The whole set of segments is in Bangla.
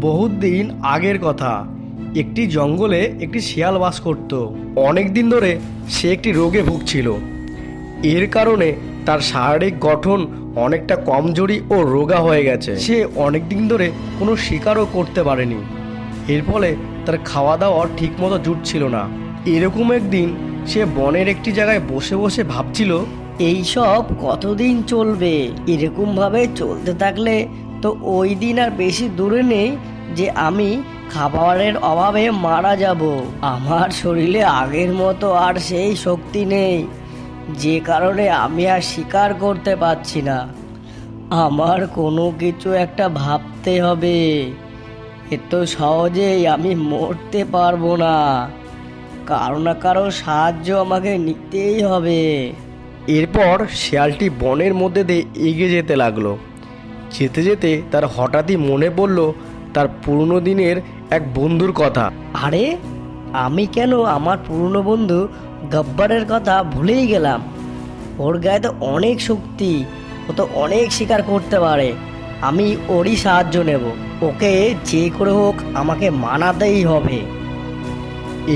বহুত দিন আগের কথা। একটি জঙ্গলে একটি শিয়াল বাস করত। অনেক দিন ধরে সে একটি রোগে ভুগছিল। এর কারণে তার শারীরিক গঠন অনেকটা কমজোরি ও রোগা হয়ে গেছে। সে অনেক দিন ধরে কোনো শিকারও করতে পারেনি। এর ফলে তার খাওয়া দাওয়া ঠিকমতো জুটছিল না। এরকম একদিন সে বনের একটি জায়গায় বসে বসে ভাবছিল, এই সব কতদিন চলবে? এরকম ভাবে চলতে থাকলে তো ওই দিন আর বেশি দূরে নেই যে আমি খাবারের অভাবে মারা যাব। আমার শরীরে আগের মতো আর সেই শক্তি নেই, যে কারণে আমি আর শিকার করতে পারছি না। আমার কোনো কিছু একটা ভাবতে হবে। এত সহজেই আমি মরতে পারবো না, কারো না কারো সাহায্য আমাকে নিতেই হবে। এরপর শিয়ালটি বনের মধ্যে দিয়ে এগিয়ে যেতে লাগলো। যেতে যেতে তার হঠাৎই মনে পড়ল তার পুরনো দিনের এক বন্ধুর কথা। আরে, আমি কেন আমার পুরনো বন্ধু গব্বরের কথা ভুলেই গেলাম। ওর গায়ে তো অনেক শক্তি, ও তো অনেক শিকার করতে পারে। আমি ওরই সাহায্য নেব। ওকে যে করে হোক আমাকে মানাতেই হবে।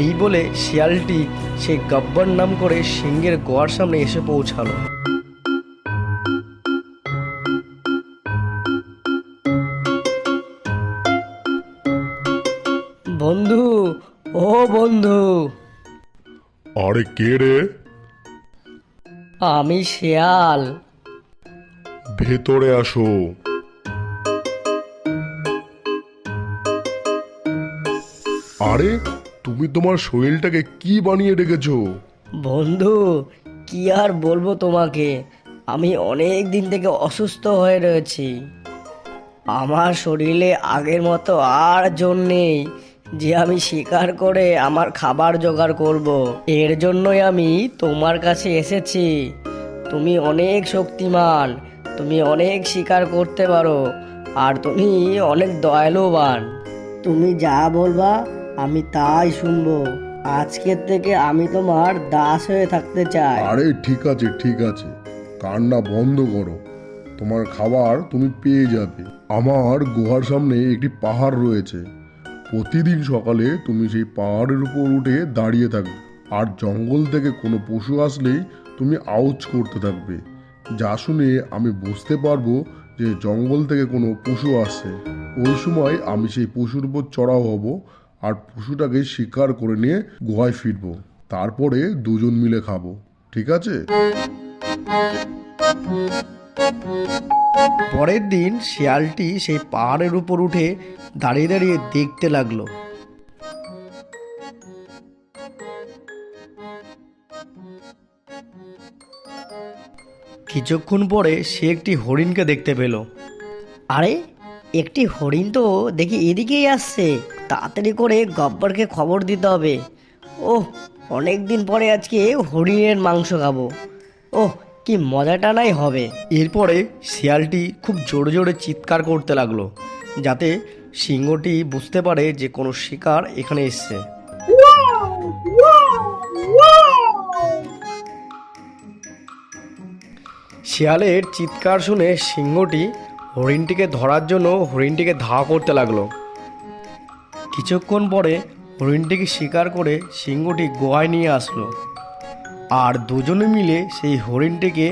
এই বলে শিয়ালটি সে গব্বর নাম করে সিংহের গোয়ার সামনে এসে পৌঁছালো। বন্ধু, ও বন্ধু, আরে কে রে? আমি শিয়াল। ভেতরে আসো। আরে তুমি তোমার শরীরটাকে কি বানিয়ে রেখেছো? বন্ধু, কি আর বলবো তোমাকে, আমি অনেক দিন থেকে অসুস্থ হয়ে রয়েছি। আমার শরীরে আগের মতো আর জোর নেই যে আমি শিকার করে আমার খাবার জোগাড় করব। এর জন্যই আমি তোমার কাছে এসেছি। তুমি অনেক শক্তিমান, তুমি অনেক শিকার করতে পারো, আর তুমি অনেক দয়ালুবান। তুমি যা বলবা আমি তাই শুনবো। আজকের থেকে আমি তোমার দাস হয়ে থাকতে চাই। আরে ঠিক আছে ঠিক আছে, কান্না বন্ধ করো। তোমার খাবার তুমি পেয়ে যাবে। আমার গুহার সামনে একটি পাহাড় রয়েছে। প্রতিদিন সকালে তুমি সেই পাহাড়ের উপর উঠে দাঁড়িয়ে থাকবে, আর জঙ্গল থেকে কোনো পশু আসলেই তুমি আউজ করতে থাকবে। যা শুনে আমি বুঝতে পারবো যে জঙ্গল থেকে কোনো পশু আসছে। ওই সময় আমি সেই পশুর উপর চড়াও হব, আর পশুটাকে শিকার করে নিয়ে গুহায় ফিরবো। তারপরে দুজন মিলে খাবো, ঠিক আছে? পরের দিন শিয়ালটি সেই পাহাড়ের উপর উঠে দাঁড়িয়ে দাঁড়িয়ে দেখতে লাগলো। কিছুক্ষণ পরে সে একটি হরিণকে দেখতে পেল। আরে, একটি হরিণ তো দেখি এদিকেই আসছে। তাড়াতাড়ি করে গব্বরকে খবর দিতে হবে। ওহ, অনেক দিন পরে আজকে হরিণের মাংস খাবো। ওহ, কি মজাটা নাই হবে। এরপরে শিয়ালটি খুব জোরে জোরে চিৎকার করতে লাগলো, যাতে সিংহটি বুঝতে পারে যে কোনো শিকার এখানে এসছে। শিয়ালের চিৎকার শুনে সিংহটি হরিণটিকে ধরার জন্য হরিণটিকে ধাওয়া করতে লাগলো। কিছুক্ষণ পরে হরিণটিকে শিকার করে সিংহটি গোয়ায় নিয়ে আসলো, আর দুজনে মিলে সেই হরিণটিকে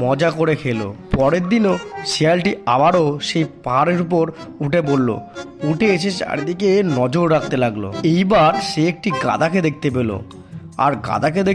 মজা করে খেলো। পরের দিনও শিয়ালটি আবারও সেই পাহাড়ের উপর উঠে পড়ল। উঠে এসে চারিদিকে নজর রাখতে লাগলো। এইবার সে একটি গাধাকে দেখতে পেল, আর গাধাকে দেখে